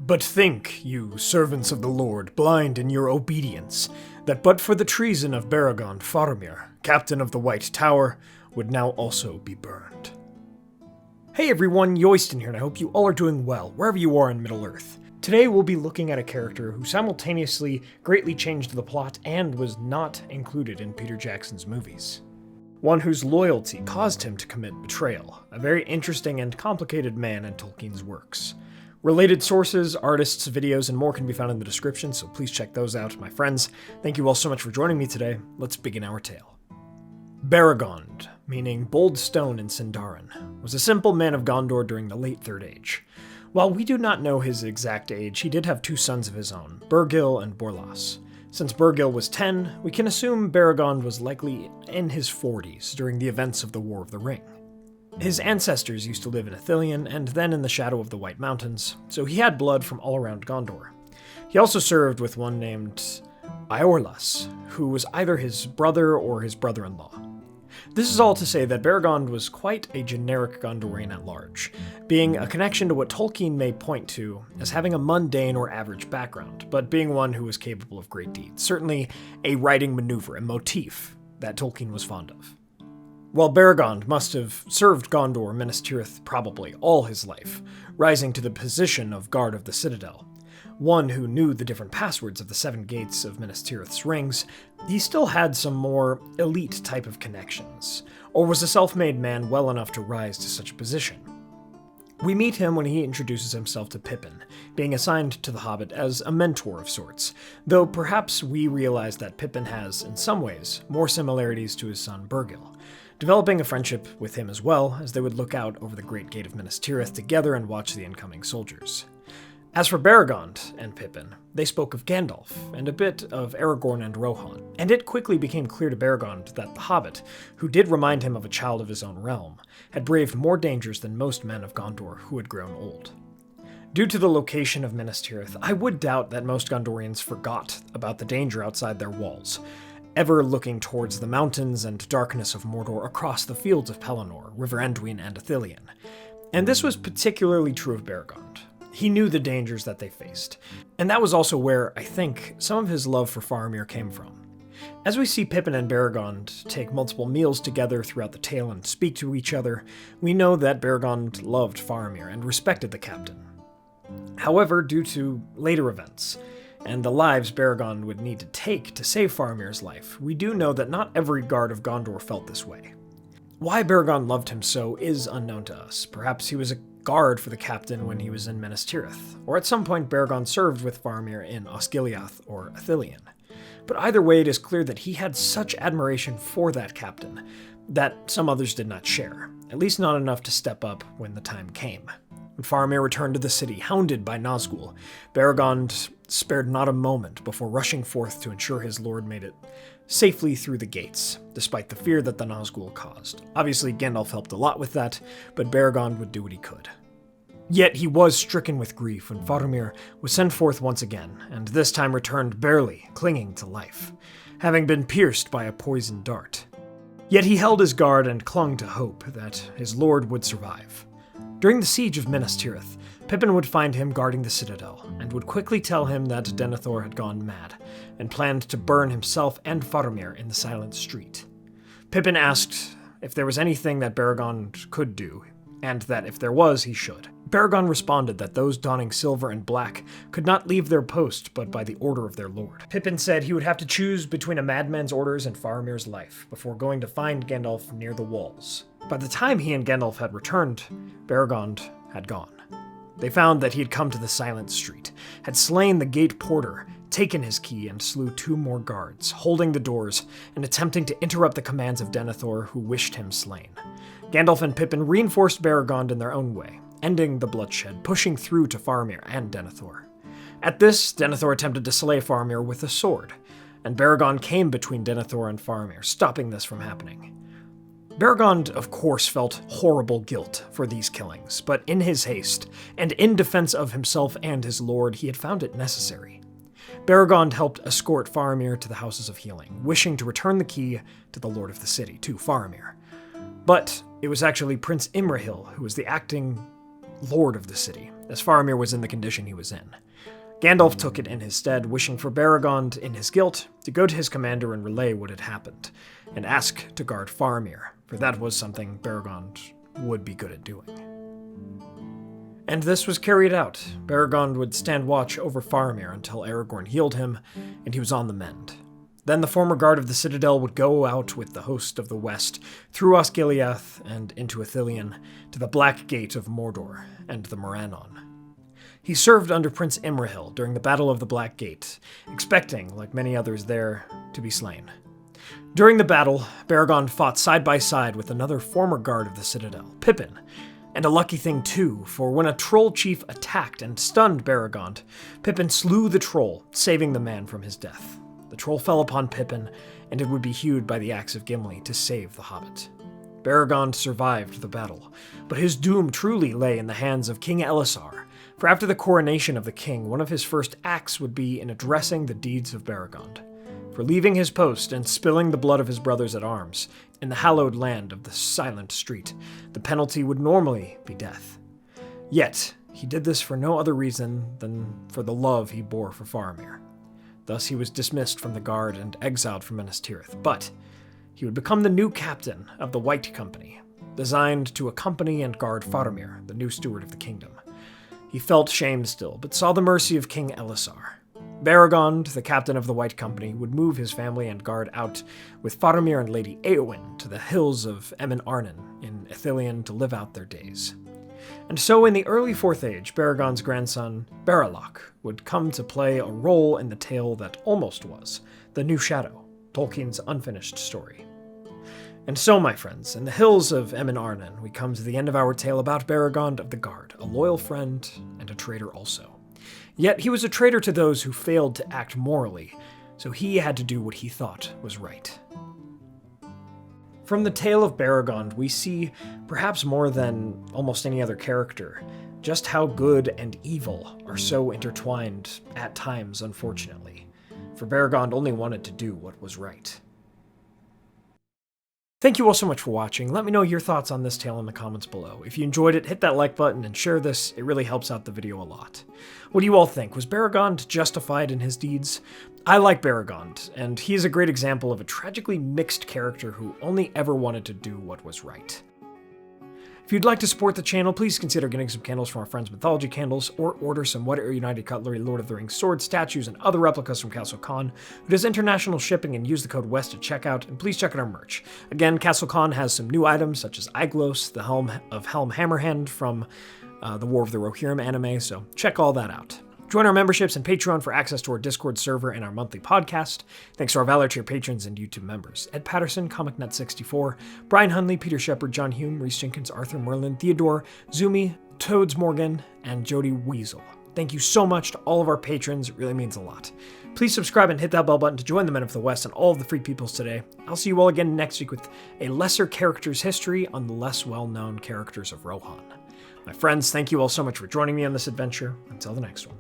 But think, you servants of the Lord, blind in your obedience, that but for the treason of Beregond, Faramir, captain of the White Tower, would now also be burned. Hey everyone, Yoiston here, and I hope you all are doing well, wherever you are in Middle-earth. Today we'll be looking at a character who simultaneously greatly changed the plot and was not included in Peter Jackson's movies. One whose loyalty caused him to commit betrayal, a very interesting and complicated man in Tolkien's works. Related sources, artists, videos, and more can be found in the description, so please check those out, my friends. Thank you all so much for joining me today. Let's begin our tale. Beregond, meaning Bold Stone in Sindarin, was a simple man of Gondor during the late Third Age. While we do not know his exact age, he did have two sons of his own, Bergil and Borlas. Since Bergil was 10, we can assume Beregond was likely in his 40s during the events of the War of the Ring. His ancestors used to live in Ithilien and then in the shadow of the White Mountains, so he had blood from all around Gondor. He also served with one named Iorlas, who was either his brother or his brother-in-law. This is all to say that Beregond was quite a generic Gondorian at large, being a connection to what Tolkien may point to as having a mundane or average background, but being one who was capable of great deeds, certainly a writing maneuver, a motif that Tolkien was fond of. While Beregond must have served Gondor, Minas Tirith probably all his life, rising to the position of guard of the Citadel, one who knew the different passwords of the 7 gates of Minas Tirith's rings, he still had some more elite type of connections, or was a self-made man well enough to rise to such a position. We meet him when he introduces himself to Pippin, being assigned to the Hobbit as a mentor of sorts, though perhaps we realize that Pippin has, in some ways, more similarities to his son Bergil, developing a friendship with him as well, as they would look out over the Great Gate of Minas Tirith together and watch the incoming soldiers. As for Beregond and Pippin, they spoke of Gandalf, and a bit of Aragorn and Rohan, and it quickly became clear to Beregond that the Hobbit, who did remind him of a child of his own realm, had braved more dangers than most men of Gondor who had grown old. Due to the location of Minas Tirith, I would doubt that most Gondorians forgot about the danger outside their walls, ever looking towards the mountains and darkness of Mordor across the fields of Pelennor, River Anduin, and Ithilien. And this was particularly true of Beregond. He knew the dangers that they faced, and that was also where, I think, some of his love for Faramir came from. As we see Pippin and Beregond take multiple meals together throughout the tale and speak to each other, we know that Beregond loved Faramir and respected the captain. However, due to later events, and the lives Beregond would need to take to save Faramir's life, we do know that not every guard of Gondor felt this way. Why Beregond loved him so is unknown to us. Perhaps he was a guard for the captain when he was in Minas Tirith, or at some point Beregond served with Faramir in Osgiliath or Ithilien. But either way, it is clear that he had such admiration for that captain that some others did not share, at least not enough to step up when the time came. When Faramir returned to the city, hounded by Nazgul, Beregond spared not a moment before rushing forth to ensure his lord made it safely through the gates, despite the fear that the Nazgul caused. Obviously, Gandalf helped a lot with that, but Beregond would do what he could. Yet he was stricken with grief when Faramir was sent forth once again, and this time returned barely clinging to life, having been pierced by a poisoned dart. Yet he held his guard and clung to hope that his lord would survive. During the siege of Minas Tirith, Pippin would find him guarding the citadel, and would quickly tell him that Denethor had gone mad, and planned to burn himself and Faramir in the silent street. Pippin asked if there was anything that Beregond could do, and that if there was, he should. Beregond responded that those donning silver and black could not leave their post but by the order of their lord. Pippin said he would have to choose between a madman's orders and Faramir's life, before going to find Gandalf near the walls. By the time he and Gandalf had returned, Beregond had gone. They found that he had come to the silent street, had slain the gate porter, taken his key, and slew 2 more guards, holding the doors and attempting to interrupt the commands of Denethor, who wished him slain. Gandalf and Pippin reinforced Beregond in their own way, ending the bloodshed, pushing through to Faramir and Denethor. At this, Denethor attempted to slay Faramir with a sword, and Beregond came between Denethor and Faramir, stopping this from happening. Beregond, of course, felt horrible guilt for these killings, but in his haste, and in defense of himself and his lord, he had found it necessary. Beregond helped escort Faramir to the Houses of Healing, wishing to return the key to the Lord of the City, to Faramir. But it was actually Prince Imrahil who was the acting lord of the city, as Faramir was in the condition he was in. Gandalf took it in his stead, wishing for Beregond, in his guilt, to go to his commander and relay what had happened, and ask to guard Faramir, for that was something Beregond would be good at doing. And this was carried out. Beregond would stand watch over Faramir until Aragorn healed him, and he was on the mend. Then the former guard of the Citadel would go out with the host of the West, through Osgiliath and into Ithilien, to the Black Gate of Mordor and the Morannon. He served under Prince Imrahil during the Battle of the Black Gate, expecting, like many others there, to be slain. During the battle, Beregond fought side by side with another former guard of the Citadel, Pippin, and a lucky thing too, for when a troll chief attacked and stunned Beregond, Pippin slew the troll, saving the man from his death. The troll fell upon Pippin, and it would be hewed by the axe of Gimli to save the hobbit. Beregond survived the battle, but his doom truly lay in the hands of King Elisar, for after the coronation of the king, one of his first acts would be in addressing the deeds of Beregond. For leaving his post and spilling the blood of his brothers at arms in the hallowed land of the Silent Street, the penalty would normally be death. Yet, he did this for no other reason than for the love he bore for Faramir. Thus he was dismissed from the guard and exiled from Minas Tirith, but he would become the new captain of the White Company, designed to accompany and guard Faramir, the new steward of the kingdom. He felt shame still, but saw the mercy of King Elisar. Beregond, the captain of the White Company, would move his family and guard out with Faramir and Lady Eowyn to the hills of Emin Arnon in Ithilien to live out their days. And so in the early Fourth Age, Beregond's grandson, Baralok, would come to play a role in the tale that almost was The New Shadow, Tolkien's unfinished story. And so, my friends, in the hills of Emin Arnon, we come to the end of our tale about Beregond of the Guard, a loyal friend and a traitor also. Yet he was a traitor to those who failed to act morally, so he had to do what he thought was right. From the tale of Beregond, we see, perhaps more than almost any other character, just how good and evil are so intertwined at times, unfortunately. For Beregond only wanted to do what was right. Thank you all so much for watching. Let me know your thoughts on this tale in the comments below. If you enjoyed it, hit that like button and share this. It really helps out the video a lot. What do you all think? Was Beregond justified in his deeds? I like Beregond, and he is a great example of a tragically mixed character who only ever wanted to do what was right. If you'd like to support the channel, please consider getting some candles from our friends Mythologie Candles, or order some Whatever United Cutlery, Lord of the Rings swords, statues, and other replicas from Castle Kon, who does international shipping, and use the code WEST at checkout, and please check out our merch. Again, Castle Kon has some new items, such as Aiglos, the Helm of Helm Hammerhand from the War of the Rohirrim anime, so check all that out. Join our memberships and Patreon for access to our Discord server and our monthly podcast. Thanks to our Valar tier patrons and YouTube members: Ed Patterson, ComicNut64, Brian Hunley, Peter Shepard, John Hume, Reese Jenkins, Arthur Merlin, Theodore, Zumi, Toads Morgan, and Jody Weasel. Thank you so much to all of our patrons. It really means a lot. Please subscribe and hit that bell button to join the Men of the West and all of the Free Peoples today. I'll see you all again next week with a lesser character's history on the less well-known characters of Rohan. My friends, thank you all so much for joining me on this adventure. Until the next one.